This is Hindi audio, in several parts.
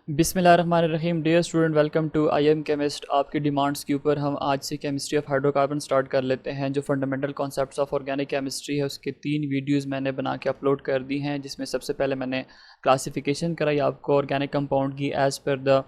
बिस्मिल्लाहिर्रहमानिर्रहीम। Dear student, welcome to I am chemist. आपकी डिमांड्स के ऊपर हम आज से केमिस्ट्री ऑफ हाइड्रोकार्बन स्टार्ट कर लेते हैं। जो fundamental concepts of organic chemistry है उसके 3 वीडियोस मैंने बना के अपलोड कर दी हैं, जिसमें सबसे पहले मैंने क्लासिफिकेशन कराई आपको ऑर्गेनिक कंपाउंड की as per the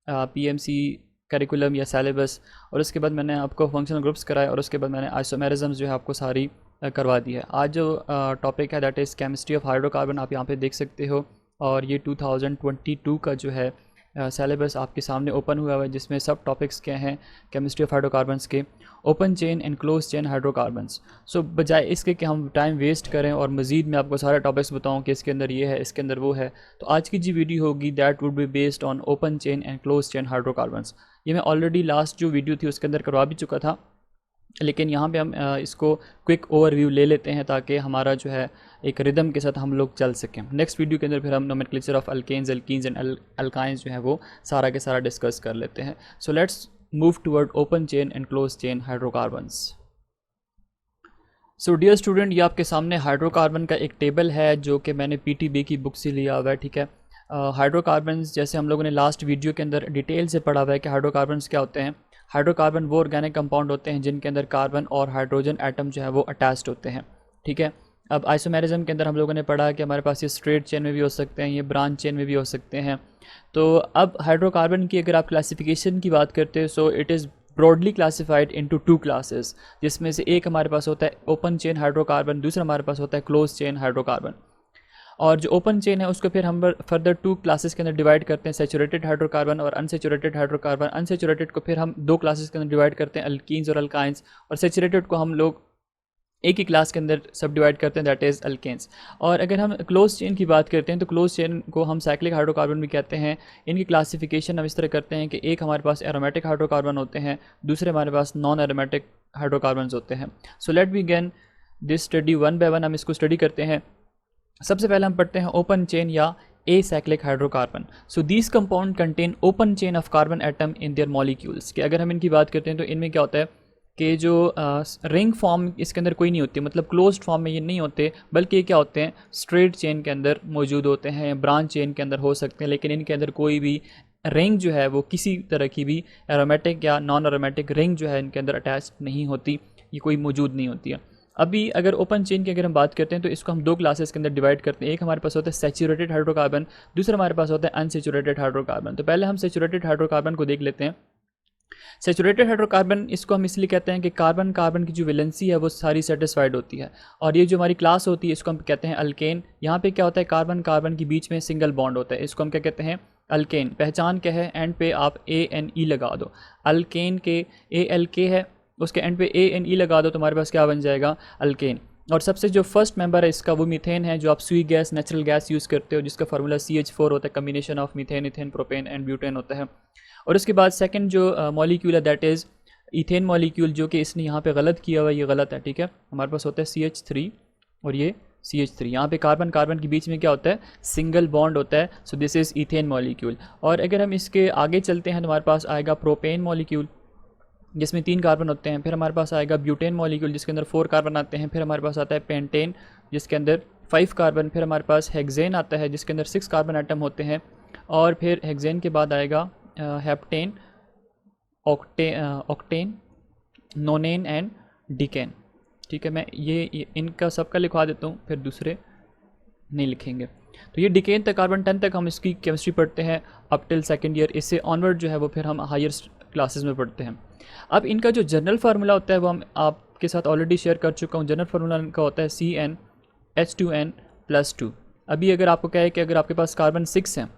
PMC curriculum या सिलेबस, और उसके बाद मैंने आपको फंक्शनल ग्रुप्स कराए, और उसके बाद मैंने आइसोमेरिज्म जो है आपको सारी करवा दी है। आज जो टॉपिक है that is chemistry of hydrocarbon, आप यहाँ पे देख सकते हो। और ये 2022 का जो है सिलेबस आपके सामने ओपन हुआ है, जिसमें सब टॉपिक्स क्या हैं केमिस्ट्री ऑफ हाइड्रोकार्बन्स के, open chain and close chain hydrocarbons. So बजाय इसके कि हम टाइम वेस्ट करें और मज़ीद मैं आपको सारे टॉपिक्स बताऊं कि इसके अंदर ये है, इसके अंदर वो है, तो आज की जो वीडियो होगी that would be based on open chain and close chain hydrocarbons. ये मैं ऑलरेडी लास्ट जो वीडियो थी उसके अंदर करवा भी चुका था, लेकिन यहाँ पे हम इसको क्विक ओवरव्यू ले लेते हैं ताकि हमारा जो है एक रिदम के साथ हम लोग चल सकें। नेक्स्ट वीडियो के अंदर फिर हम nomenclature of alkanes, alkenes and alkynes जो है वो सारा के सारा डिस्कस कर लेते हैं। So let's move toward open chain and close chain hydrocarbons. सो डियर स्टूडेंट, ये आपके सामने हाइड्रोकार्बन का एक टेबल है जो कि मैंने पीटीबी की बुक से लिया हुआ है, ठीक है। हाइड्रोकार्बन्स जैसे हम लोगों ने लास्ट वीडियो के अंदर डिटेल से पढ़ा हुआ है कि हाइड्रोकार्बन्स क्या होते हैं। हाइड्रोकार्बन वो ऑर्गेनिक कंपाउंड होते हैं जिनके अंदर कार्बन और हाइड्रोजन एटम जो है वो अटैच्ड होते हैं, ठीक है। अब आइसोमेरिज्म के अंदर हम लोगों ने पढ़ा कि हमारे पास ये स्ट्रेट चेन में भी हो सकते हैं, ये ब्रांच चेन में भी हो सकते हैं। तो अब हाइड्रोकार्बन की अगर आप क्लासिफिकेशन की बात करते हो, so it is broadly classified into 2 classes, जिसमें से एक हमारे पास होता है ओपन चेन हाइड्रोकार्बन, दूसरा हमारे पास होता है क्लोज चेन हाइड्रोकार्बन। और जो ओपन चेन है उसको फिर हम फर्दर 2 क्लासेस के अंदर डिवाइड करते हैं, सैचुरेटेड हाइड्रोकार्बन और अनसैचुरेटेड हाइड्रोकार्बन। अनसैचुरेटेड को फिर हम 2 क्लासेस के अंदर डिवाइड करते हैं, अल्कीन्स और अल्काइंस, और सैचुरेटेड को हम लोग एक ही क्लास के अंदर सब डिवाइड करते हैं, दैट इज़ अल्केन्स। और अगर हम क्लोज चेन की बात करते हैं तो क्लोज चेन को हम साइक्लिक हाइड्रोकार्बन भी कहते हैं। इनकी क्लासिफिकेशन हम इस तरह करते हैं कि एक हमारे पास एरोमेटिक हाइड्रोकार्बन होते हैं, दूसरे हमारे पास नॉन एरोमेटिक हाइड्रोकार्बन होते हैं। So let begin this study one by one, हम इसको स्टडी करते हैं। सबसे पहले हम पढ़ते हैं ओपन चेन या acyclic hydrocarbon. So these compound contain open chain of carbon atom in their molecules. कि अगर हम इनकी बात करते हैं तो इनमें क्या होता है कि जो रिंग फॉर्म इसके अंदर कोई नहीं होती, मतलब क्लोज्ड फॉर्म में ये नहीं होते, बल्कि ये क्या होते हैं स्ट्रेट चेन के अंदर मौजूद होते हैं, ब्रांच चेन के अंदर हो सकते हैं, लेकिन इनके अंदर कोई भी रिंग जो है वो किसी तरह की भी एरोमेटिक या नॉन एरोमेटिक रिंग जो है इनके अंदर अटैच नहीं होती, ये कोई मौजूद नहीं होती है। अभी अगर ओपन चेन की अगर हम बात करते हैं तो इसको हम 2 क्लासेस के अंदर डिवाइड करते हैं। एक हमारे पास होता है सैचुरेटेड हाइड्रोकार्बन, दूसरा हमारे पास होता है अनसैचुरेटेड हाइड्रोकार्बन। तो पहले हम सैचुरेटेड हाइड्रोकार्बन को देख लेते हैं। सैचुरेटेड हाइड्रोकार्बन इसको हम इसलिए कहते हैं कि कार्बन कार्बन की जो वैलेंसी है वो सारी सेटिस्फाइड होती है, और ये जो हमारी क्लास होती है इसको हम कहते हैं अल्केन। यहाँ पे क्या होता है, कार्बन कार्बन के बीच में सिंगल बॉन्ड होता है, इसको हम क्या कहते हैं अल्केन। पहचान क्या है, एंड पे आप ANE लगा दो। अल्केन के ALK है, उसके एंड पे ANE लगा दो तो हमारे पास क्या बन जाएगा अल्केन। और सबसे जो फर्स्ट मेंबर है इसका वो मीथेन है, जो आप स्वी गैस नेचुरल गैस यूज़ करते हो, जिसका फार्मूला CH4 होता है, combination of methane, ethane, propane and butane होता है। और उसके बाद सेकंड जो मॉलिक्यूल है दैट इज़ इथेन मॉलिक्यूल, जो कि इसने यहाँ पे गलत किया हुआ है, ये गलत है, ठीक है। हमारे पास होता है CH3 और ये CH3। यहाँ पे कार्बन कार्बन के बीच में क्या होता है सिंगल बॉन्ड होता है, so this is ethane molecule. और अगर हम इसके आगे चलते हैं तो हमारे पास आएगा प्रोपेन मॉलिक्यूल, जिसमें 3 कार्बन होते हैं। फिर हमारे पास आएगा ब्यूटेन मॉलिक्यूल, जिसके अंदर 4 कार्बन आते हैं। फिर हमारे पास आता है पेंटेन, जिसके अंदर 5 कार्बन। फिर हमारे पास हेक्सेन आता है, जिसके अंदर 6 कार्बन एटम होते हैं। और फिर हेक्सेन के बाद आएगा हेप्टेन, ऑक्टेन, नोनेन एंड डिकेन, ठीक है। मैं ये इनका सबका लिखवा देता हूँ, फिर दूसरे नहीं लिखेंगे। तो ये डिकेन तक, कार्बन 10 तक हम इसकी केमिस्ट्री पढ़ते हैं अप टिल सेकेंड ईयर। इससे ऑनवर्ड जो है वो फिर हम हायर क्लासेस में पढ़ते हैं। अब इनका जो जनरल फार्मूला होता है वो हम आपके साथ ऑलरेडी शेयर कर चुका हूँ। जनरल फार्मूला इनका होता है CnH2n+2। अभी अगर आपको कहे कि अगर आपके पास कार्बन 6 हैं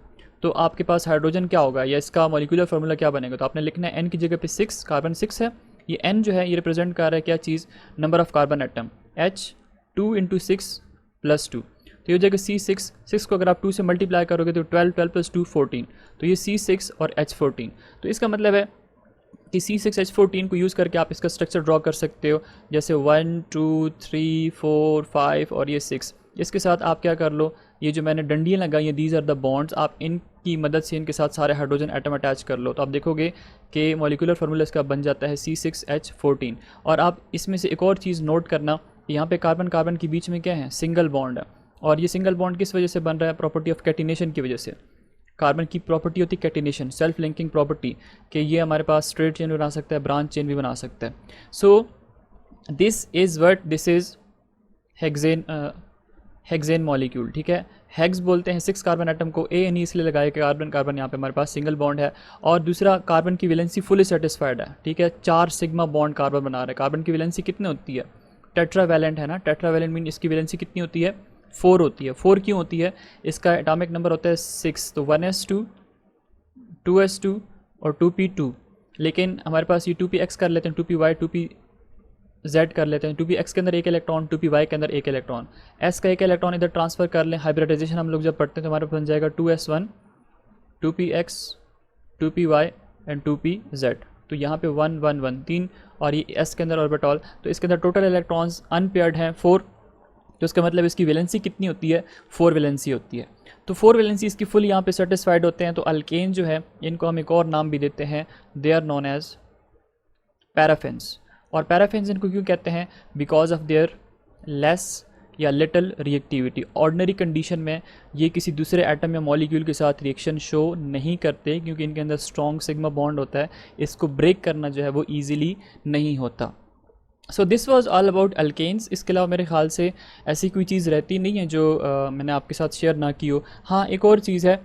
तो आपके पास हाइड्रोजन क्या होगा या इसका मॉलिक्यूलर फार्मूला क्या बनेगा, तो आपने लिखना है n की जगह पे 6, कार्बन 6 है। ये n जो है ये रिप्रेजेंट कर रहा है क्या चीज़, number of carbon atom, H2 × 6+2। तो ये जगह C6 को अगर आप 2 से मल्टीप्लाई करोगे तो 12, 12 + 2 14, तो ये C6 और H14। तो इसका मतलब है कि C6H14 को यूज़ करके आप इसका स्ट्रक्चर ड्रॉ कर सकते हो, जैसे 1 2 3 4 5 और ये 6। इसके साथ आप क्या कर लो, ये जो मैंने डंडियाँ लगाई हैं दीज आर द बॉन्ड्स, आप इनकी मदद से इनके साथ सारे हाइड्रोजन एटम अटैच कर लो, तो आप देखोगे कि मॉलिक्यूलर फार्मूला इसका बन जाता है C6H14। और आप इसमें से एक और चीज़ नोट करना, यहाँ पे कार्बन कार्बन के बीच में क्या है सिंगल बॉन्ड है, और ये सिंगल बॉन्ड किस वजह से बन रहा है, प्रॉपर्टी ऑफ कैटिनेशन की वजह से। कार्बन की प्रॉपर्टी होती है कैटिनेशन, सेल्फ लिंकिंग प्रॉपर्टी, कि ये हमारे पास स्ट्रेट चेन बना सकता है, ब्रांच चेन भी बना सकता है. So this is hexane molecule. ठीक है, हेक्स बोलते हैं 6 कार्बन एटम को. ANE इसलिए लगाया कि कार्बन कार्बन यहाँ पे हमारे पास सिंगल बॉन्ड है, और दूसरा कार्बन की वैलेंसी फुली सेटिस्फाइड है. ठीक है, 4 सिग्मा बॉन्ड कार्बन बना रहा है. कार्बन की वैलेंसी कितनी होती है? टेट्रावैलेंट है ना, टेट्रावैलेंट मीन इसकी वैलेंसी कितनी होती है? 4 होती है. 4 क्यों होती है? इसका एटॉमिक नंबर होता है 6, तो 1s2 2s2 और 2p2. लेकिन हमारे पास ये 2px कर लेते हैं, 2py 2pz कर लेते हैं. 2px के अंदर एक इलेक्ट्रॉन, 2py के अंदर एक इलेक्ट्रॉन, s का एक इलेक्ट्रॉन इधर ट्रांसफ़र कर लें. हाइब्रिडाइजेशन हम लोग जब पढ़ते हैं तो हमारे पास बन जाएगा 2s1 2px 2py and 2pz. तो यहाँ पे 1 1 1 3, और ये s के अंदर ऑर्बिटल, तो इसके अंदर टोटल इलेक्ट्रॉन्स अनपेयर्ड हैं 4. तो इसका मतलब इसकी वैलेंसी कितनी होती है? 4 वैलेंसी होती है. तो 4 वैलेंसी इसकी फुल यहाँ पे सेटिस्फाइड होते हैं. तो अल्केन जो है इनको हम एक और नाम भी देते हैं, they are known as paraffins. और पैराफिन्स इनको क्यों कहते हैं? बिकॉज ऑफ देयर लेस या लिटल रिएक्टिविटी. ऑर्डिनरी कंडीशन में ये किसी दूसरे एटम या मॉलिक्यूल के साथ रिएक्शन शो नहीं करते, क्योंकि इनके अंदर स्ट्रॉन्ग सिग्मा बॉन्ड होता है. इसको ब्रेक करना जो है वो ईजिली नहीं होता. So this was all about alkanes. इसके अलावा मेरे ख्याल से ऐसी कोई चीज़ रहती नहीं है जो मैंने आपके साथ शेयर ना की हो. हाँ, एक और चीज़ है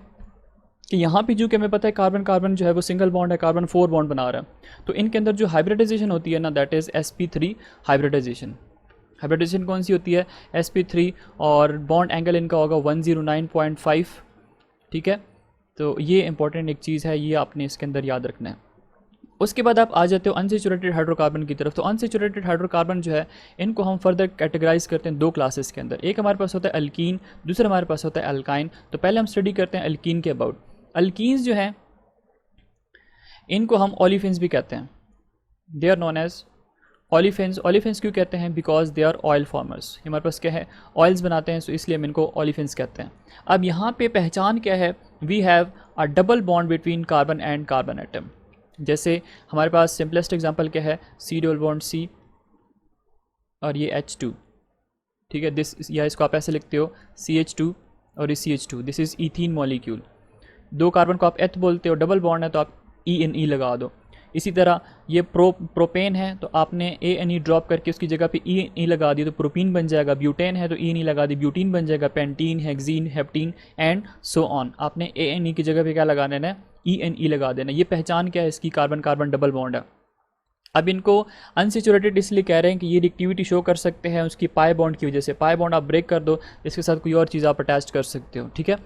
कि यहाँ पे जो कि हमें पता है कार्बन कार्बन जो है वो सिंगल बॉन्ड है, कार्बन 4 बॉन्ड बना रहा है. तो इनके अंदर जो हाइब्रिडाइजेशन होती है ना, that is sp3 hybridisation. Hybridisation कौन सी होती है? sp3, और बॉन्ड एंगल इनका होगा 109.5. ठीक है, तो ये इंपॉर्टेंट एक चीज़ है, ये आपने इसके अंदर याद रखना है. उसके बाद आप आ जाते हो अनसेचुरेटेड हाइड्रोकार्बन की तरफ. तो अनसेचुरेटेड हाइड्रोकार्बन जो है इनको हम फर्दर कैटेगराइज करते हैं 2 क्लासेस के अंदर. एक हमारे पास होता है अल्कीन, दूसरा हमारे पास होता है अल्काइन. तो पहले हम स्टडी करते हैं अल्कीन के अबाउट. अल्कीन्स जो हैं इनको हम ओलिफिन्स भी कहते हैं. They are known as olefins. Olefins क्यों कहते हैं? Because they are oil formers. हमारे पास क्या है? ऑयल्स बनाते हैं, सो इसलिए हम इनको ओलिफिन्स कहते हैं. अब यहाँ पे पहचान क्या है? We have a double bond between carbon and carbon atom. जैसे हमारे पास सिंपलेस्ट एग्जांपल क्या है? C डबल बॉन्ड C और ये H2. ठीक है, दिस, या इसको आप ऐसे लिखते हो CH2 और ये CH2. This is ethene molecule. 2 carbon को आप एथ बोलते हो, डबल बॉन्ड है तो आप ENE लगा दो. इसी तरह ये प्रोपेन है तो आपने ANE ड्रॉप करके उसकी जगह पे ENE लगा दी तो प्रोपीन बन जाएगा. ब्यूटेन है तो ENE लगा दी, ब्यूटीन बन जाएगा. Pentene, hexene, heptene and so on. आपने ANE की जगह पे क्या लगा देना है? ENE लगा देना. ये पहचान क्या है इसकी? कार्बन कार्बन डबल बॉन्ड है. अब इनको अनसेचुरेटेड इसलिए कह रहे हैं कि ये रिएक्टिविटी शो कर सकते हैं उसकी पाई बॉन्ड की वजह से. पाई बॉन्ड आप ब्रेक कर दो, इसके साथ कोई और चीज़ आप अटैच कर सकते हो. ठीक है,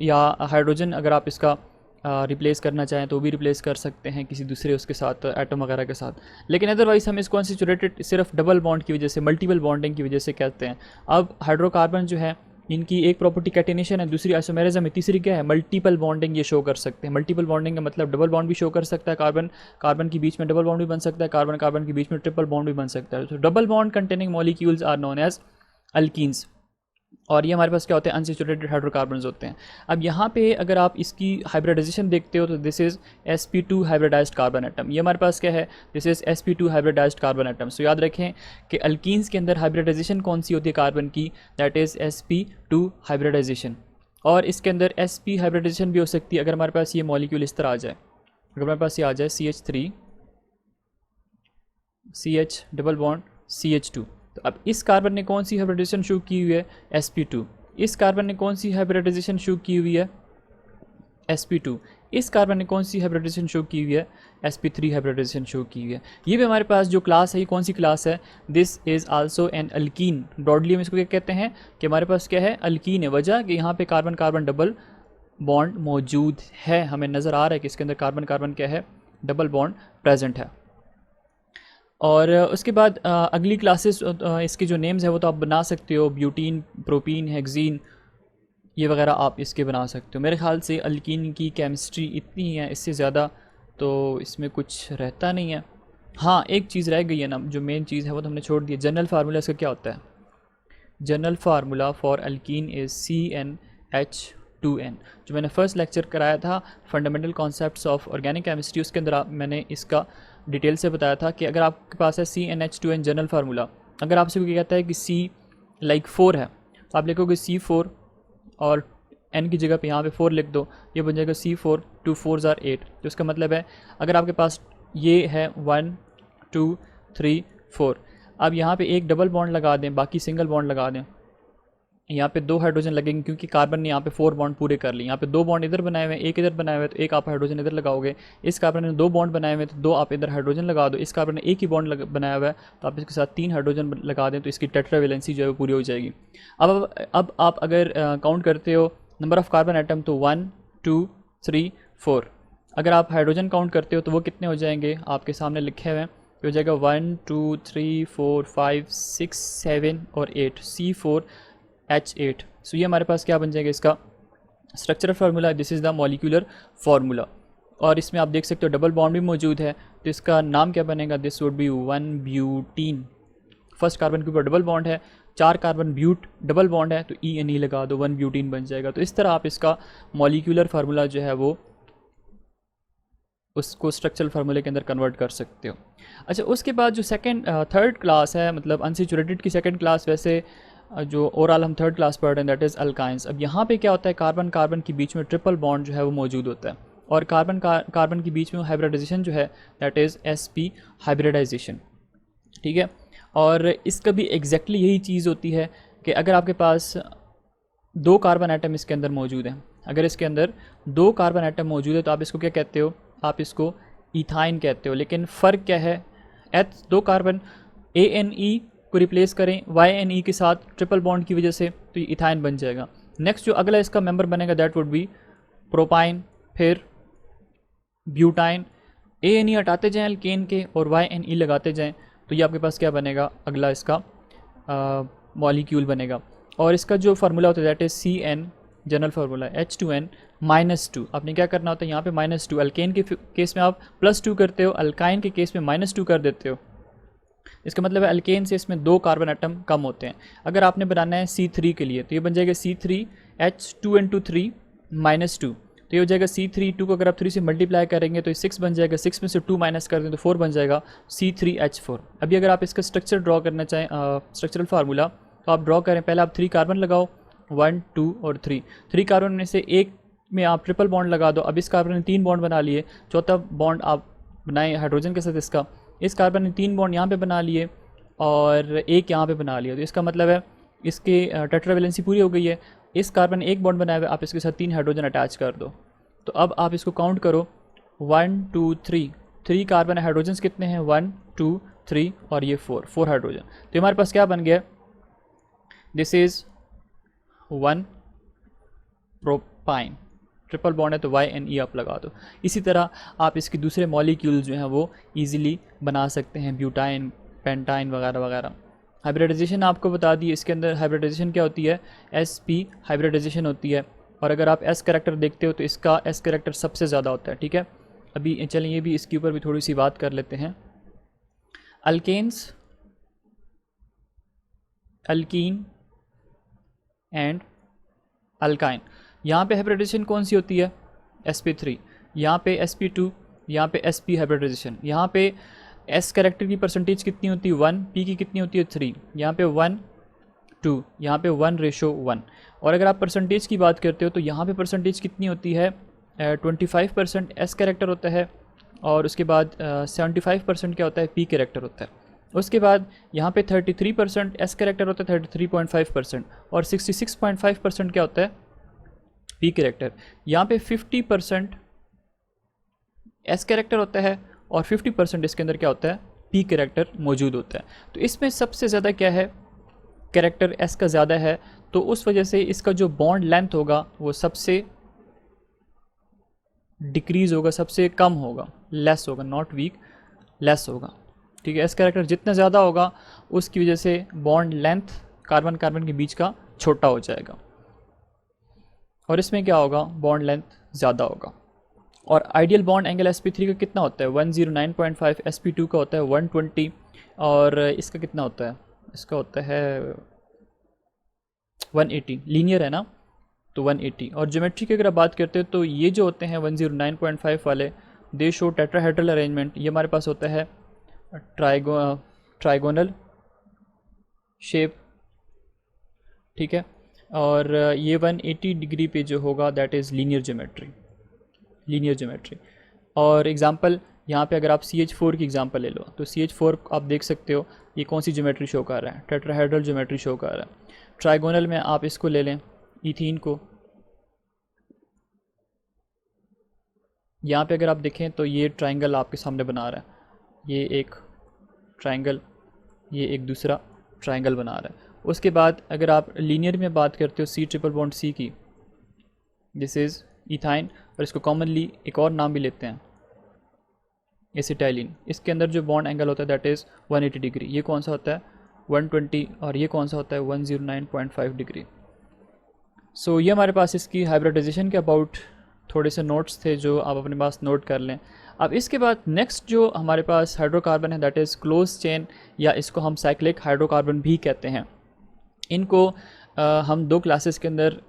या हाइड्रोजन अगर आप इसका रिप्लेस करना चाहें तो भी रिप्लेस कर सकते हैं किसी दूसरे उसके साथ, एटम वगैरह के साथ. लेकिन अदरवाइज़ हम इसको अनसेचुरेटेड सिर्फ डबल बॉन्ड की वजह से, मल्टीपल बॉन्डिंग की वजह से कहते हैं. अब हाइड्रोकार्बन जो है इनकी एक प्रॉपर्टी कैटिनेशन है, दूसरी आइसोमेरिज्म है, तीसरी क्या है? Multiple bonding. ये शो कर सकते हैं. मल्टीपल बॉन्डिंग का मतलब डबल बॉन्ड भी शो कर सकता है. कार्बन कार्बन के बीच में डबल बॉन्ड भी बन सकता है, कार्बन कार्बन के बीच में ट्रिपल बॉन्ड भी बन सकता है. तो double bond containing molecules are known as alkenes. और ये हमारे पास क्या होते हैं? अनसेचुरेटेड हाइड्रोकार्बन्स होते हैं. अब यहाँ पे अगर आप इसकी हाइब्रिडाइजेशन देखते हो तो this is sp2 hybridized carbon atom. ये हमारे पास क्या है? This is sp2 hybridized carbon atom. So याद रखें कि अल्कीन्स के अंदर हाइब्रिडाइजेशन कौन सी होती है कार्बन की? That is sp2 hybridization. और इसके अंदर sp हाइब्रिडाइजेशन भी हो सकती है अगर हमारे पास ये मॉलिक्यूल इस तरह आ जाए. अगर हमारे पास ये आ जाए CH3 CH double bond CH2. तो अब इस कार्बन ने कौन सी हाइब्रिडाइजेशन शो की हुई है? sp2. इस कार्बन ने कौन सी हाइब्रिडाइजेशन शो की हुई है? sp2. इस कार्बन ने कौन सी हाइब्रिडाइजेशन शो की हुई है? sp3 हाइब्रिडाइजेशन शो की हुई है. ये भी हमारे पास जो क्लास है ये कौन सी क्लास है? This is also an alkyne. Broadly हम इसको क्या कहते हैं कि हमारे पास क्या है? अल्कीन है. वजह कि यहाँ पे कार्बन कार्बन डबल बॉन्ड मौजूद है. हमें नज़र आ रहा है कि इसके अंदर कार्बन कार्बन क्या है? डबल बॉन्ड प्रेजेंट है. और उसके बाद अगली क्लासेस इसके जो नेम्स है वो तो आप बना सकते हो. ब्यूटीन, प्रोपीन, हेक्सीन, ये वगैरह आप इसके बना सकते हो. मेरे ख्याल से अल्कीन की केमिस्ट्री इतनी ही है, इससे ज़्यादा तो इसमें कुछ रहता नहीं है. हाँ, एक चीज़ रह गई है ना, जो मेन चीज़ है वो तो हमने छोड़ दी है. जनरल फार्मूला इसका क्या होता है? General formula for alkyne is CnH2n. जो मैंने फर्स्ट लेक्चर कराया था fundamental concepts of organic chemistry, उसके अंदर मैंने इसका डिटेल से बताया था कि अगर आपके पास है CnH2n जनरल फार्मूला, अगर आपसे कोई कहता है कि C लाइक 4 है तो आप लिखोगे C4 और n की जगह पे यहाँ पे 4 लिख दो, ये बन जाएगा C4, 2 4s are 8। तो इसका मतलब है अगर आपके पास ये है 1 2 3 4, अब यहाँ पे एक डबल बॉन्ड लगा दें, बाकी सिंगल बॉन्ड लगा दें, यहाँ पे 2 हाइड्रोजन लगेंगे क्योंकि कार्बन ने यहाँ पे 4 बॉन्ड पूरे कर लिए। यहाँ पे 2 बॉन्ड इधर बनाए हुए हैं, एक इधर बनाए हुए हैं, तो एक आप हाइड्रोजन इधर लगाओगे। इस कार्बन ने 2 बॉन्ड बनाए हुए हैं, तो 2 आप इधर हाइड्रोजन लगा दो। इस कार्बन ने एक ही बॉन्ड बनाया हुआ है, तो आप इसके साथ 3 हाइड्रोजन लगा दें, तो इसकी टेट्रावेलेंसी जो है वो पूरी हो जाएगी। अब आप अगर काउंट करते हो नंबर ऑफ़ कार्बन आइटम, तो 1 2 3 4। अगर आप हाइड्रोजन काउंट करते हो तो वो कितने हो जाएंगे, आपके सामने लिखे हुए हैं, हो जाएगा 1 2 3 4 5 6 7 और 8, C4H8। सो ये हमारे पास क्या बन जाएगा, इसका structural formula, this is the molecular formula. और इसमें आप देख सकते हो डबल बॉन्ड भी मौजूद है, तो इसका नाम क्या बनेगा, this would be 1 butene. First carbon के ऊपर डबल बॉन्ड है, 4 कार्बन ब्यूट डबल बॉन्ड है, तो E लगा दो, 1 ब्यूटीन बन जाएगा। तो इस तरह आप इसका मॉलिक्यूलर फार्मूला जो है वो उसको स्ट्रक्चरल फार्मूले के अंदर कन्वर्ट कर सकते हो। अच्छा, उसके बाद जो थर्ड क्लास है, मतलब अनसैचुरेटेड की सेकंड क्लास, वैसे जो ओवरऑल हम थर्ड क्लास पढ़ रहे हैं, दैट इज़ अल्काइंस। अब यहाँ पे क्या होता है, कार्बन कार्बन के बीच में ट्रिपल बॉन्ड जो है वो मौजूद होता है, और कार्बन के बीच में हाइब्रिडाइजेशन जो है दैट इज़ sp हाइब्रिडाइजेशन, ठीक है। और इसका भी एग्जैक्टली यही चीज़ होती है कि अगर आपके पास 2 कार्बन आइटम इसके अंदर मौजूद हैं, अगर इसके अंदर 2 कार्बन आइटम मौजूद है, तो आप इसको क्या कहते हो, आप इसको इथाइन कहते हो। लेकिन फ़र्क क्या है, दो कार्बन ANE को रिप्लेस करें YNE के साथ ट्रिपल बॉन्ड की वजह से, तो ये इथाइन बन जाएगा। नेक्स्ट जो अगला इसका मेंबर बनेगा दैट वुड बी प्रोपाइन, फिर ब्यूटाइन। ANE हटाते जाएं अल्केन के और YNE लगाते जाएं, तो ये आपके पास क्या बनेगा, अगला इसका मॉलिक्यूल बनेगा। और इसका जो फार्मूला होता है that is CN, general formula H2N -2। आपने क्या करना होता है, यहाँ पे -2, अल्केन के केस में आप +2 करते हो, अल्काइन के केस में -2 कर देते हो। इसका मतलब है अल्केन से इसमें 2 कार्बन आइटम कम होते हैं। अगर आपने बनाना है C3 के लिए, तो ये बन जाएगा C3H2N2 -2, तो ये हो जाएगा C3। 2 को अगर आप 3 से मल्टीप्लाई करेंगे तो ये 6 बन जाएगा, 6 में से 2 माइनस कर दें तो 4 बन जाएगा, C3H4। अभी अगर आप इसका स्ट्रक्चर ड्रॉ करना चाहें, स्ट्रक्चरल फार्मूला, तो आप ड्रॉ करें। पहले आप 3 कार्बन लगाओ, 1 2 और 3 कार्बन में से एक में आप ट्रिपल बॉन्ड लगा दो। अब इस कार्बन ने 3 बॉन्ड बना लिए, चौथा बॉन्ड आप बनाएं हाइड्रोजन के साथ इसका। इस कार्बन ने 3 बॉन्ड यहाँ पे बना लिए और एक यहाँ पे बना लिया, तो इसका मतलब है इसके टेट्रावेलेंसी पूरी हो गई है। इस कार्बन ने एक बॉन्ड बनाया हुआ है, आप इसके साथ 3 हाइड्रोजन अटैच कर दो। तो अब आप इसको काउंट करो, 1 2 3 कार्बन हाइड्रोजन कितने हैं, 1 2 3 और ये 4 हाइड्रोजन। तो हमारे पास क्या बन गया, this is 1 propyne, triple bond है तो YNE आप लगा दो। इसी तरह आप इसके दूसरे मॉलिक्यूल जो हैं वो इजीली बना सकते हैं, ब्यूटाइन, पेंटाइन वगैरह वगैरह। हाइब्रिडाइजेशन आपको बता दी, इसके अंदर हाइब्रिडाइजेशन क्या होती है, sp हाइब्रिडाइजेशन होती है। और अगर आप S कैरेक्टर देखते हो तो इसका S कैरेक्टर सबसे ज़्यादा होता है, ठीक है। अभी चलिए भी इसके ऊपर भी थोड़ी सी बात कर लेते हैं। अल्केन्स, अल्कीन एंड अल्काइन, यहाँ पे हाइब्रिडाइजेशन कौन सी होती है, sp3, यहाँ पे sp2, यहाँ पे sp हाइब्रिडाइजेशन। यहाँ पे S कैरेक्टर की परसेंटेज कितनी होती है, 1, P की कितनी होती है, 3, यहाँ पे 1 2, यहाँ पे 1:1। और अगर आप परसेंटेज की बात करते हो तो यहाँ पे परसेंटेज कितनी होती है, 25% S कैरेक्टर होता है, और उसके बाद 75% क्या होता है, P कैरेक्टर होता है। उसके बाद यहाँ पे 33% S कैरेक्टर होता है, 33.5%, और 66.5% क्या होता है, P कैरेक्टर। यहाँ पे 50% S कैरेक्टर होता है और 50% इसके अंदर क्या होता है, P कैरेक्टर मौजूद होता है। तो इसमें सबसे ज़्यादा क्या है, कैरेक्टर S का ज़्यादा है, तो उस वजह से इसका जो बॉन्ड लेंथ होगा वो सबसे डिक्रीज़ होगा, सबसे कम होगा, लेस होगा, नॉट वीक, लेस होगा, ठीक है। S कैरेक्टर जितना ज़्यादा होगा उसकी वजह से बॉन्ड लेंथ कार्बन कार्बन के बीच का छोटा हो जाएगा, और इसमें क्या होगा, बॉन्ड लेंथ ज़्यादा होगा। और आइडियल बॉन्ड एंगल sp3 का कितना होता है, 109.5, sp2 का होता है 120, और इसका कितना होता है, इसका होता है 180, लीनियर है ना, तो 180। और ज्योमेट्री की अगर आप बात करते हो तो ये जो होते हैं 109.5 वाले, दे शो टेट्राहेड्रल अरेंजमेंट। ये हमारे पास होता है ट्राइगोनल शेप, ठीक है। और ये 180 डिग्री पे जो होगा दैट इज़ लीनियर ज्योमेट्री। और एग्जांपल यहाँ पे अगर आप CH4 की एग्जांपल ले लो तो CH4 आप देख सकते हो ये कौन सी ज्योमेट्री शो कर रहा है, टेट्राहेड्रल ज्योमेट्री शो कर रहा है। ट्राइगोनल में आप इसको ले लें, इथीन को, यहाँ पे अगर आप देखें तो ये ट्राइंगल आपके सामने बना रहा है, ये एक ट्राइंगल, ये एक दूसरा ट्राइंगल बना रहा है। उसके बाद अगर आप लीनियर में बात करते हो C ट्रिपल बॉन्ड C की, दिस इज़ इथाइन, और इसको कॉमनली एक और नाम भी लेते हैं एसिटाइलिन। इसके अंदर जो बॉन्ड एंगल होता है दैट इज़ 180 डिग्री। ये कौन सा होता है 120, और ये कौन सा होता है 109.5 डिग्री। सो ये हमारे पास इसकी हाइब्रिडाइजेशन के अबाउट थोड़े से नोट्स थे जो आप अपने पास नोट कर लें। अब इसके बाद नेक्स्ट जो हमारे पास हाइड्रोकार्बन है दैट इज़ क्लोज चेन, या इसको हम साइक्लिक हाइड्रोकार्बन भी कहते हैं। इनको हम दो क्लासेस के अंदर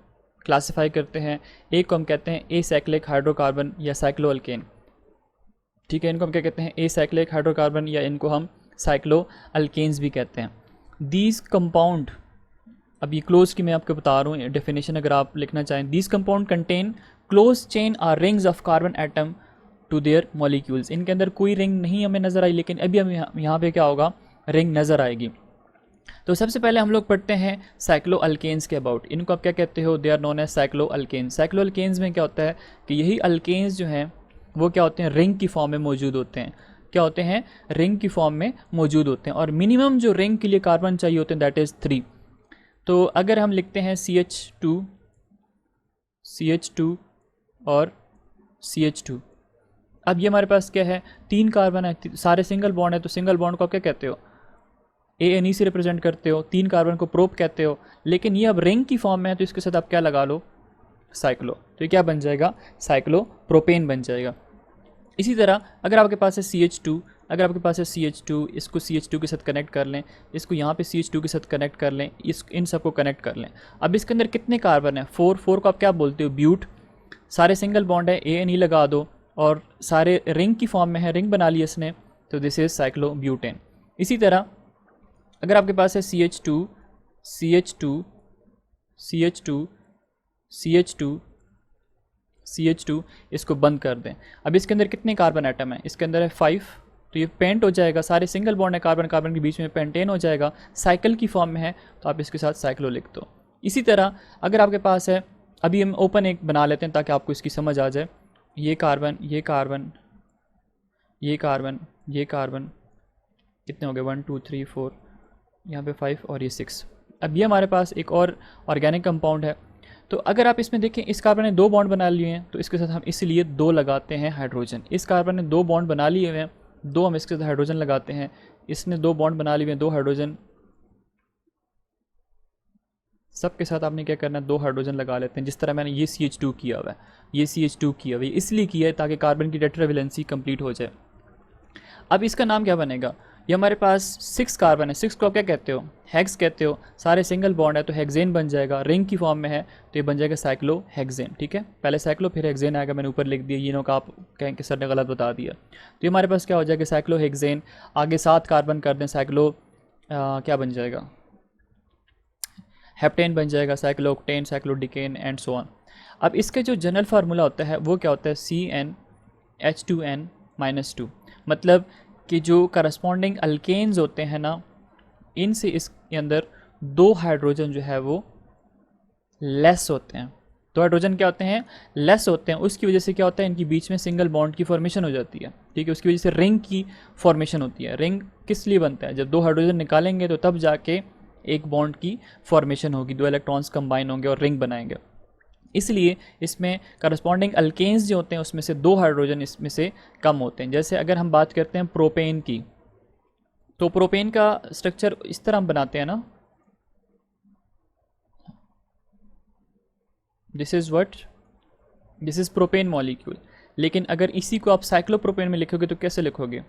क्लासिफाई करते हैं। एक को हम कहते हैं एसाइक्लिक हाइड्रोकार्बन या साइक्लोअल्केन, ठीक है। इनको हम क्या कहते हैं एसाइक्लिक हाइड्रोकार्बन, या इनको हम साइक्लोअल्केन्स भी कहते हैं। दीज कंपाउंड, अब ये क्लोज की मैं आपको बता रहा हूँ डेफिनेशन अगर आप लिखना चाहें, these compound contain close chain or rings of carbon atom to their molecules. इनके अंदर कोई रिंग नहीं हमें नज़र आई, लेकिन अभी हम यहाँ पे क्या होगा रिंग नज़र आएगी। तो सबसे पहले हम लोग पढ़ते हैं साइक्लोअल्केन्स के अबाउट। इनको आप क्या कहते हो, they are known as cycloalkanes. Cycloalkanes में क्या होता है कि यही अल्केन्स जो हैं वो क्या होते हैं रिंग की फॉर्म में मौजूद होते हैं। क्या होते हैं रिंग की फॉर्म में मौजूद होते हैं, और मिनिमम जो रिंग के लिए कार्बन चाहिए होते हैं दैट इज़ 3। तो अगर हम लिखते हैं CH2 और CH2, अब ये हमारे पास क्या है 3 कार्बन है, सारे सिंगल बॉन्ड है, तो सिंगल बॉन्ड को आप क्या कहते हो ANE से रिप्रेजेंट करते हो, 3 कार्बन को प्रोप कहते हो। लेकिन ये अब रिंग की फॉर्म में है तो इसके साथ आप क्या लगा लो साइक्लो, तो ये क्या बन जाएगा साइक्लो प्रोपेन बन जाएगा। इसी तरह अगर आपके पास है CH2, अगर आपके पास है CH2, इसको CH2 के साथ कनेक्ट कर लें, इसको यहाँ पे CH2 के साथ कनेक्ट कर लें, इन सबको कनेक्ट कर लें। अब इसके अंदर कितने कार्बन है 4 को आप क्या बोलते हो ब्यूट। सारे सिंगल बॉन्ड है ANE लगा दो, और सारे रिंग की फॉर्म में है, रिंग बना ली इसने, तो दिस इज साइक्लोब्यूटेन। इसी तरह अगर आपके पास है CH2, इसको बंद कर दें। अब इसके अंदर कितने कार्बन एटम है, इसके अंदर है 5, तो ये पेंट हो जाएगा, सारे सिंगल बॉन्ड है कार्बन कार्बन के बीच में पेंटेन हो जाएगा, साइकिल की फॉर्म में है, तो आप इसके साथ साइक्लो लिख दो। इसी तरह अगर आपके पास है, अभी हम ओपन एक बना लेते हैं ताकि आपको इसकी समझ आ जाए, ये कार्बन ये कार्बन ये कार्बन ये कार्बन, कितने हो गए 1 2 3 4, यहाँ पे 5 और ये 6। अब ये हमारे पास एक और ऑर्गेनिक कंपाउंड है। तो अगर आप इसमें देखें इस कार्बन ने 2 बॉन्ड बना लिए हैं, तो इसके साथ हम इसलिए 2 लगाते हैं हाइड्रोजन। इस कार्बन ने 2 बॉन्ड बना लिए हुए हैं, 2 हम इसके साथ हाइड्रोजन लगाते हैं। इसने 2 बॉन्ड बना लिए हुए हैं, 2 हाइड्रोजन, सबके साथ आपने क्या करना है 2 हाइड्रोजन लगा लेते हैं। जिस तरह मैंने ये CH2 किया हुआ है, ये CH2 किया हुआ है, इसलिए किया है ताकि कार्बन की टेट्रावेलेंसी कंप्लीट हो जाए। अब इसका नाम क्या बनेगा, ये हमारे पास 6 कार्बन है, 6 को आप क्या कहते हो हेक्स कहते हो, सारे सिंगल बॉन्ड है तो हेक्सेन बन जाएगा, रिंग की फॉर्म में है तो ये बन जाएगा साइक्लो हेक्सेन। ठीक है, पहले साइक्लो फिर हेक्सेन आएगा, मैंने ऊपर लिख दिया, ये का आप कहें कि सर ने गलत बता दिया। तो ये हमारे पास क्या हो जाएगा साइक्लो हेक्सेन, आगे 7 कार्बन कर दें साइक्लो क्या बन जाएगा हेप्टेन बन जाएगा, साइक्लोऑक्टेन, साइक्लोडिकेन एंड सो ऑन। अब इसके जो जनरल फार्मूला होता है वो क्या होता है CnH2n-2, मतलब कि जो करस्पॉन्डिंग अल्केन्स होते हैं ना, इनसे इसके अंदर 2 हाइड्रोजन जो है वो लेस होते हैं। 2 हाइड्रोजन क्या होते हैं लेस होते हैं, उसकी वजह से क्या होता है इनके बीच में सिंगल बॉन्ड की फॉर्मेशन हो जाती है। ठीक है, उसकी वजह से रिंग की फॉर्मेशन होती है। रिंग किस लिए बनता है, जब 2 हाइड्रोजन निकालेंगे तो तब जाके एक बॉन्ड की फॉर्मेशन होगी, 2 इलेक्ट्रॉन्स कंबाइन होंगे और रिंग बनाएंगे। इसलिए इसमें करस्पॉन्डिंग अल्केन्स जो होते हैं उसमें से 2 हाइड्रोजन इसमें से कम होते हैं। जैसे अगर हम बात करते हैं प्रोपेन की, तो प्रोपेन का स्ट्रक्चर इस तरह हम बनाते हैं ना, दिस इज़ प्रोपेन मॉलिक्यूल। लेकिन अगर इसी को आप साइक्लोप्रोपेन में लिखोगे तो कैसे लिखोगे,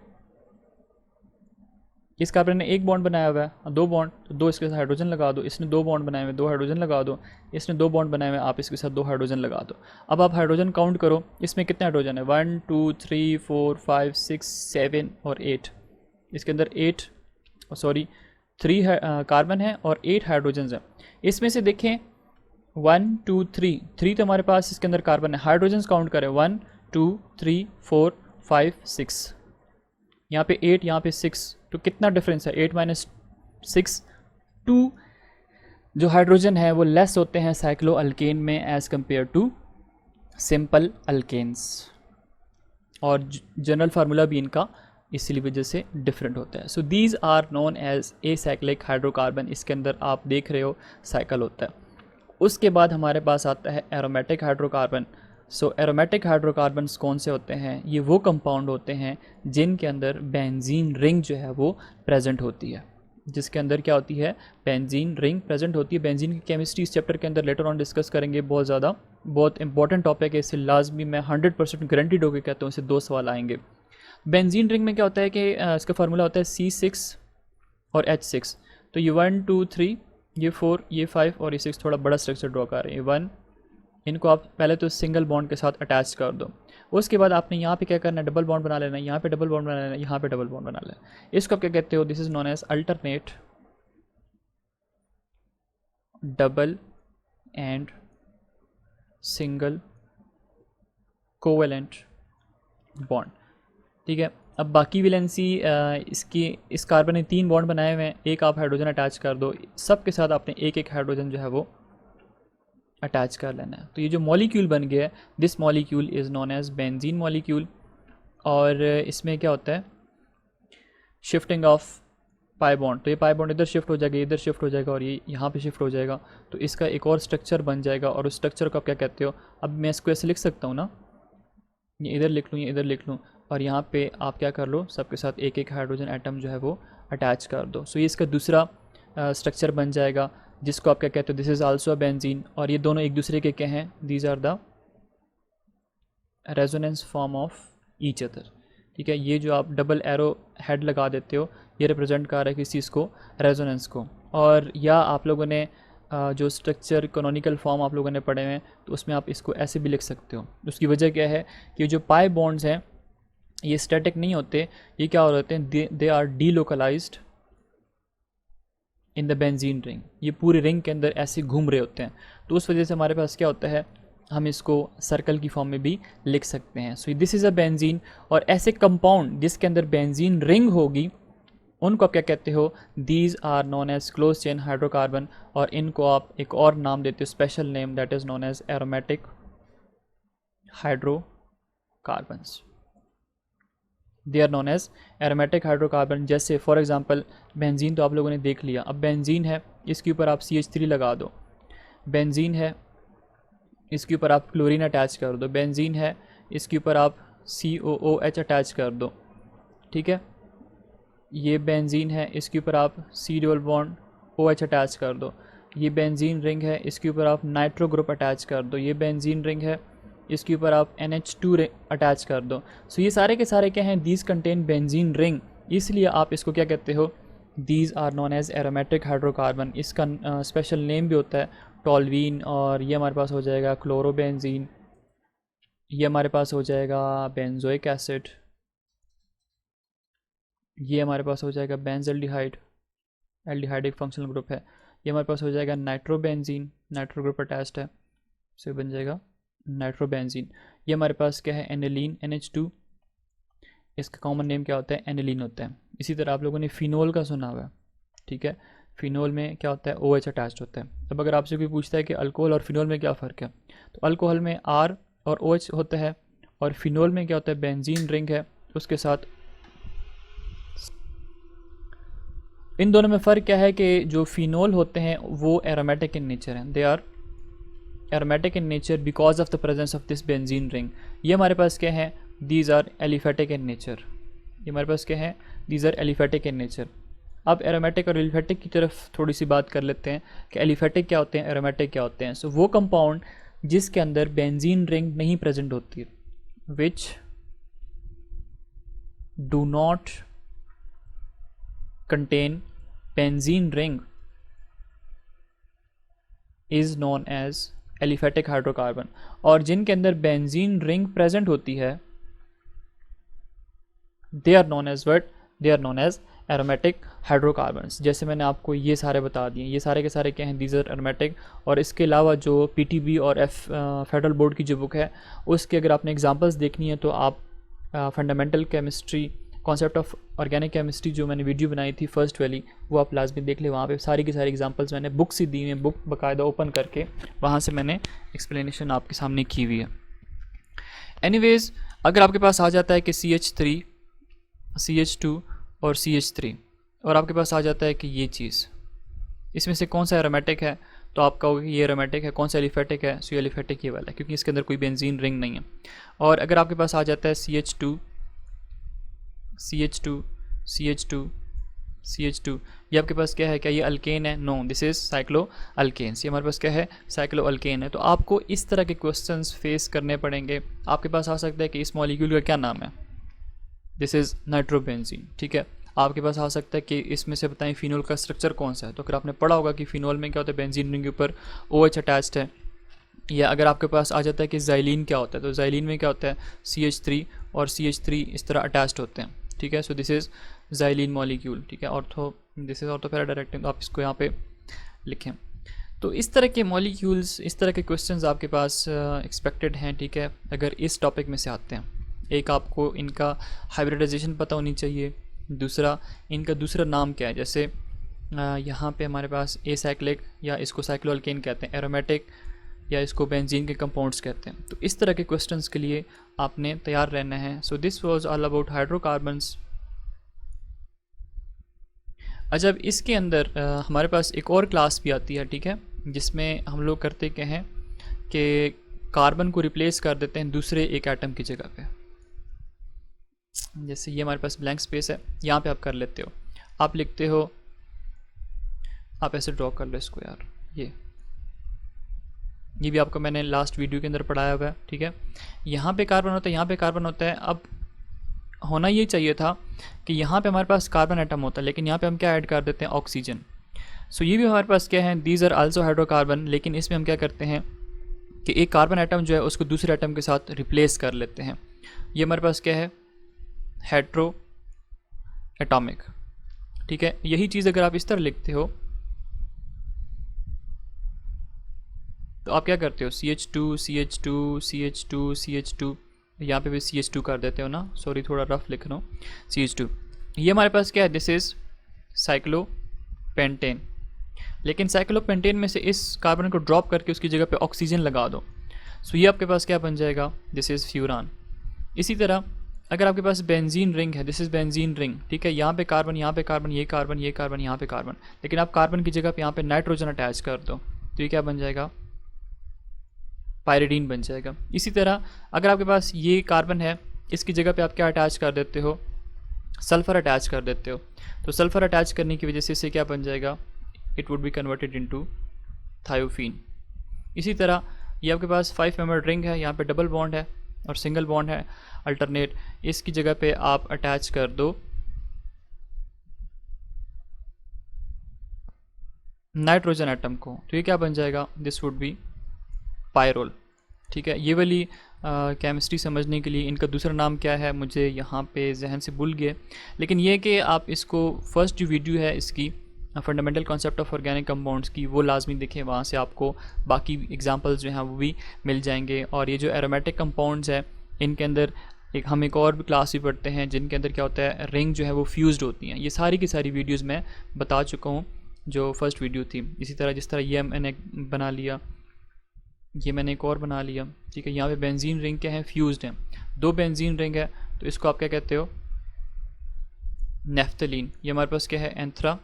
इस कार्बन ने 1 बॉन्ड बनाया हुआ है 2 बॉन्ड, तो 2 इसके साथ हाइड्रोजन लगा दो, इसने 2 बॉन्ड बनाए हुए 2 हाइड्रोजन लगा दो, इसने 2 बॉन्ड बनाए हुए आप इसके साथ 2 हाइड्रोजन लगा दो। अब आप हाइड्रोजन काउंट करो, इसमें कितने हाइड्रोजन है 1 2 3 4 5 6 7 और 8, इसके अंदर 3 कार्बन है और 8 हाइड्रोजन है। इसमें से देखें 1 2 3, 3 तो हमारे पास इसके अंदर कार्बन है। हाइड्रोजन्स काउंट करें 1 2 3 4 5 6, यहाँ पे 8, यहाँ पे 6, तो कितना डिफरेंस है 8 माइनस 6 2। जो हाइड्रोजन है वो लेस होते हैं साइक्लो अल्केन में as compared to simple alkanes, और जनरल फार्मूला भी इनका इसी वजह से डिफरेंट होता है। So these are known as acyclic hydrocarbon. इसके अंदर आप देख रहे हो साइकिल होता है। उसके बाद हमारे पास आता है एरोमेटिक हाइड्रोकार्बन। सो एरोमेटिक हाइड्रोकार्बन्स कौन से होते हैं? ये वो कंपाउंड होते हैं जिनके अंदर बेंजीन रिंग जो है वो प्रेजेंट होती है, जिसके अंदर क्या होती है? बेंजीन रिंग प्रेजेंट होती है। बेंजीन की केमिस्ट्री इस चैप्टर के अंदर लेटर ऑन डिस्कस करेंगे, बहुत ज़्यादा बहुत इंपॉर्टेंट टॉपिक है। इससे लाजमी मैं 100% गारंटीड होकर कहता हूँ, इससे 2 सवाल आएंगे। बेंजीन रिंग में क्या होता है कि इसका फार्मूला होता है C6 और H6। तो ये 1 2 3, ये 4, ये 5 और ये 6 थोड़ा बड़ा स्ट्रक्चर ड्रॉ कर रहे हैं। 1, इनको आप पहले तो सिंगल बॉन्ड के साथ अटैच कर दो। उसके बाद आपने यहाँ पे क्या करना है? डबल बॉन्ड बना लेना है। यहाँ पे डबल बॉन्ड बना लेना है, यहाँ पे डबल बॉन्ड बना लेना है। इसको आप क्या कहते हो? This is known as alternate double and single covalent bond. ठीक है। अब बाकी वैलेंसी इसकी, इस कार्बन ने 3 बॉन्ड बनाए हुए हैं, एक आप हाइड्रोजन अटैच कर दो। सब के साथ आपने एक एक हाइड्रोजन जो है वो अटैच कर लेना है। तो ये जो मॉलिक्यूल बन गया है, this molecule is known as benzene molecule. और इसमें क्या होता है? Shifting of pi bond. तो ये पाई बॉन्ड इधर शिफ्ट हो जाएगा, इधर शिफ्ट हो जाएगा और ये यहाँ पे शिफ्ट हो जाएगा। तो इसका एक और स्ट्रक्चर बन जाएगा, और उस स्ट्रक्चर को आप क्या कहते हो? अब मैं इसको ऐसे लिख सकता हूँ ना, ये इधर लिख लूँ, ये इधर लिख लूँ, और यहाँ पे आप क्या कर लो? सबके साथ एक एक हाइड्रोजन एटम जो है वो अटैच कर दो। सो ये इसका दूसरा स्ट्रक्चर बन जाएगा, जिसको आप क्या कहते हो? This is also a benzene. और ये दोनों एक दूसरे के क्या हैं? These are the resonance form of each other. ठीक है। ये जो आप डबल एरो हेड लगा देते हो, ये रिप्रेजेंट कर रहा है किस चीज़ को? रेजोनेंस को। और या आप लोगों ने जो स्ट्रक्चर कैनोनिकल फॉर्म आप लोगों ने पढ़े हुए हैं, तो उसमें आप इसको ऐसे भी लिख सकते हो। उसकी वजह क्या है कि जो पाई बॉन्ड्स हैं ये स्टैटिक नहीं होते, ये क्या हो रहे हैं? They are delocalized in the benzene ring. ये पूरे रिंग के अंदर ऐसे घूम रहे होते हैं। तो उस वजह से हमारे पास क्या होता है? हम इसको सर्कल की फॉर्म में भी लिख सकते हैं। So this is a benzene. और ऐसे कंपाउंड जिसके अंदर बेंजीन रिंग होगी, उनको आप क्या कहते हो? These are known as close chain hydrocarbon. और इनको आप एक और नाम देते हो, special name, that is known as aromatic hydrocarbons. They are known as aromatic hydrocarbon. जैसे फॉर एग्जांपल बेंजीन तो आप लोगों ने देख लिया। अब बेंजीन है, इसके ऊपर आप CH3 लगा दो। बेंजीन है, इसके ऊपर आप क्लोरीन अटैच कर दो। बेंजीन है, इसके ऊपर आप COOH अटैच कर दो। ठीक है। ये बेंजीन है, इसके ऊपर आप C double bond OH attach कर दो। ये बेंजीन रिंग है, इसके ऊपर आप नाइट्रो ग्रुप अटैच कर दो। ये बेंजीन रिंग है, इसके ऊपर आप NH2 अटैच कर दो। सो ये सारे के सारे क्या हैं? These contain benzene ring. इसलिए आप इसको क्या कहते हो? These are known as aromatic hydrocarbon. इसका स्पेशल नेम भी होता है टॉल्वीन। और ये हमारे पास हो जाएगा क्लोरोबेंजीन, ये हमारे पास हो जाएगा बेंजोइक एसिड, ये हमारे पास हो जाएगा बेंजल्डिहाइड, एल्डिहाइड एक फंक्शनल ग्रुप है। ये हमारे पास हो जाएगा नाइट्रोबेंजीन, नाइट्रो ग्रुप अटैच्ड है, सो बन जाएगा नाइट्रोबेंजीन। ये हमारे पास क्या है? Aniline, NH2। इसका कॉमन नेम क्या होता है? एनिलीन होता है। इसी तरह आप लोगों ने फिनोल का सुना हुआ है। ठीक है। फिनोल में क्या होता है? OH अटैच्ड होता है। अब अगर आपसे कोई पूछता है कि अल्कोहल और फिनोल में क्या फ़र्क है, तो अल्कोहल में R और OH होता है, और फिनोल में क्या होता है? बेंजीन रिंग है, उसके साथ इन दोनों में फ़र्क क्या है कि जो फिनोल होते हैं वो एरोमेटिक इन नेचर हैं। They are aromatic in nature because of the presence of this benzene ring. ये हमारे पास क्या है? These are aliphatic in nature. ये हमारे पास क्या है? These are aliphatic in nature. अब एरोमेटिक और एलिफेटिक की तरफ थोड़ी सी बात कर लेते हैं कि एलिफेटिक क्या होते हैं, एरोमेटिक क्या होते हैं। सो वो कंपाउंड जिसके अंदर बेंजीन रिंग नहीं प्रेजेंट होती है, which do not contain benzene ring, is known as aliphatic hydrocarbon. और जिनके अंदर बेंजीन रिंग प्रेजेंट होती है, they are known as what? They are known as aromatic hydrocarbons. जैसे मैंने आपको ये सारे बता दिए, ये सारे के सारे क्या हैं, दीज आर एरोमेटिक। और इसके अलावा जो पीटीबी और फेडरल बोर्ड की जो बुक है उसके अगर आपने एग्जांपल्स देखनी है तो आप fundamental chemistry, concept of organic chemistry जो मैंने वीडियो बनाई थी फर्स्ट वाली, वो आप लाजमी देख ले। वहाँ पे सारी की सारी एग्जांपल्स मैंने बुक से दी हैं, बुक बाकायदा ओपन करके वहाँ से मैंने एक्सप्लेनेशन आपके सामने की हुई है। एनीवेज़, अगर आपके पास आ जाता है कि CH3, CH2 और CH3 और आपके पास आ जाता है कि ये चीज़, इसमें से कौन सा एरोमेटिक है, तो आप कहोगे ये एरोमेटिक है, कौन सा एलिफेटिक है, सो एलिफेटिक ये वाला है क्योंकि इसके अंदर कोई बेंजीन रिंग नहीं है। और अगर आपके पास आ जाता है CH2, CH2, CH2, CH2, ये आपके पास क्या है, क्या ये अल्केन है? No, this is cyclo alkanes. ये हमारे पास क्या है, साइक्लो अल्केन है। तो आपको इस तरह के क्वेश्चंस फेस करने पड़ेंगे। आपके पास आ सकता है कि इस मॉलिक्यूल का क्या नाम है, दिस इज़ नाइट्रोबेंजीन, ठीक है। आपके पास आ सकता है कि इसमें से बताएं फिनोल का स्ट्रक्चर कौन सा है, तो अगर आपने पढ़ा होगा कि फिनोल में क्या होता है, बेंजीन रिंग के ऊपर OH अटैच्ड है। या अगर आपके पास आ जाता है कि ज़ाइलिन क्या होता है, तो ज़ाइलिन में क्या होता है, CH3 और CH3 इस तरह अटैच्ड होते हैं, ठीक है। So this is xylene molecule, ठीक है। This is ortho para directing, तो आप इसको यहाँ पे लिखें। तो इस तरह के मॉलिक्यूल्स, इस तरह के क्वेश्चंस आपके पास एक्सपेक्टेड हैं, ठीक है, अगर इस टॉपिक में से आते हैं। एक आपको इनका हाइब्रिडाइजेशन पता होनी चाहिए, दूसरा इनका दूसरा नाम क्या है, जैसे यहाँ पे हमारे पास एसाइक्लिक या इसको साइक्लोअल्केन कहते हैं, एरोमेटिक या इसको बेंजीन के कंपाउंड्स कहते हैं। तो इस तरह के क्वेश्चंस के लिए आपने तैयार रहना है। So this was all about hydrocarbons. अच्छा, अब इसके अंदर हमारे पास एक और क्लास भी आती है, ठीक है, जिसमें हम लोग करते क्या हैं कि कार्बन को रिप्लेस कर देते हैं दूसरे एक एटम की जगह पे। जैसे ये हमारे पास ब्लैंक स्पेस है, यहाँ पे आप कर लेते हो, आप लिखते हो, आप ऐसे ड्रॉ कर लो इसको यार, ये भी आपको मैंने लास्ट वीडियो के अंदर पढ़ाया हुआ है, ठीक है। यहाँ पे कार्बन होता है, यहाँ पे कार्बन होता है। अब होना ये चाहिए था कि यहाँ पे हमारे पास कार्बन एटम होता है, लेकिन यहाँ पे हम क्या ऐड कर देते हैं, ऑक्सीजन। सो ये भी हमारे पास क्या है, दीज आर आल्सो हाइड्रोकार्बन, लेकिन इसमें हम क्या करते हैं कि एक कार्बन एटम जो है उसको दूसरे एटम के साथ रिप्लेस कर लेते हैं। ये हमारे पास क्या है, हेट्रो एटॉमिक, ठीक है। यही चीज़ अगर आप इस तरह लिखते हो तो आप क्या करते हो, CH2, CH2, CH2, CH2, यहाँ पे भी CH2 कर देते हो ना, सॉरी थोड़ा रफ लिख रहा हूँ, CH2। ये हमारे पास क्या है, दिस इज़ साइक्लोपेंटेन। लेकिन साइक्लोपेंटेन में से इस कार्बन को ड्रॉप करके उसकी जगह पे ऑक्सीजन लगा दो, सो ये आपके पास क्या बन जाएगा, दिस इज़ फ्यूरान। इसी तरह अगर आपके पास बेंजीन रिंग है, दिस इज़ बेंजीन रिंग, ठीक है, यहाँ पे कार्बन, यहाँ पे कार्बन, ये कार्बन, ये कार्बन, यहाँ पे कार्बन, लेकिन आप कार्बन की जगह पे यहाँ पे नाइट्रोजन अटैच कर दो, तो ये क्या बन जाएगा, पायरिडीन बन जाएगा। इसी तरह अगर आपके पास ये कार्बन है, इसकी जगह पे आप क्या अटैच कर देते हो, सल्फ़र अटैच कर देते हो, तो सल्फ़र अटैच करने की वजह से इससे क्या बन जाएगा, it would be converted into thiophene. इसी तरह ये आपके पास 5 मेंबर रिंग है, यहाँ पे डबल बॉन्ड है और सिंगल बॉन्ड है अल्टरनेट, इसकी जगह पे आप अटैच कर दो नाइट्रोजन एटम को, तो ये क्या बन जाएगा, दिस वुड बी पायरोल, ठीक है। ये वाली केमिस्ट्री समझने के लिए इनका दूसरा नाम क्या है मुझे यहाँ पे जहन से भूल गए, लेकिन ये कि आप इसको फर्स्ट जो वीडियो है इसकी fundamental concept of organic compounds की, वो लाजमी देखें, वहाँ से आपको बाकी एग्जांपल्स जो हैं वो भी मिल जाएंगे। और ये जो एरोमेटिक कंपाउंड्स है इनके अंदर हम एक और भी क्लास भी पढ़ते हैं जिनके अंदर क्या होता है, रिंग जो है वो फ्यूज्ड होती हैं। ये सारी की सारी वीडियोज़ मैं बता चुका हूँ जो फर्स्ट वीडियो थी। इसी तरह जिस तरह ये मैंने बना लिया, ये मैंने एक और बना लिया, ठीक है। यहाँ पे बेंजीन रिंग क्या है, फ्यूज्ड हैं, 2 बेंजीन रिंग है, तो इसको आप क्या कहते हो, नेफ्थलीन। ये हमारे पास क्या है, एंथ्रासीन।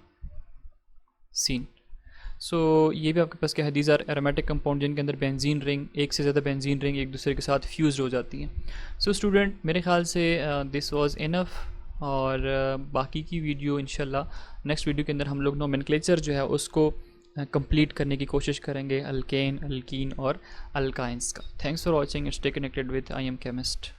सो ये भी आपके पास क्या है, दीज आर एरोमेटिक कंपाउंड जिनके अंदर बेंजीन रिंग, एक से ज़्यादा बेंजीन रिंग एक दूसरे के साथ फ्यूज हो जाती हैं। सो स्टूडेंट, मेरे ख्याल से दिस वाज इनफ, और बाकी की वीडियो इंशाल्लाह नेक्स्ट वीडियो के अंदर हम लोग नोमेनक्लेचर जो है उसको कंप्लीट करने की कोशिश करेंगे, अल्केन, अल्कीन और अल्काइंस का। Thanks for watching, stay connected with I am chemist.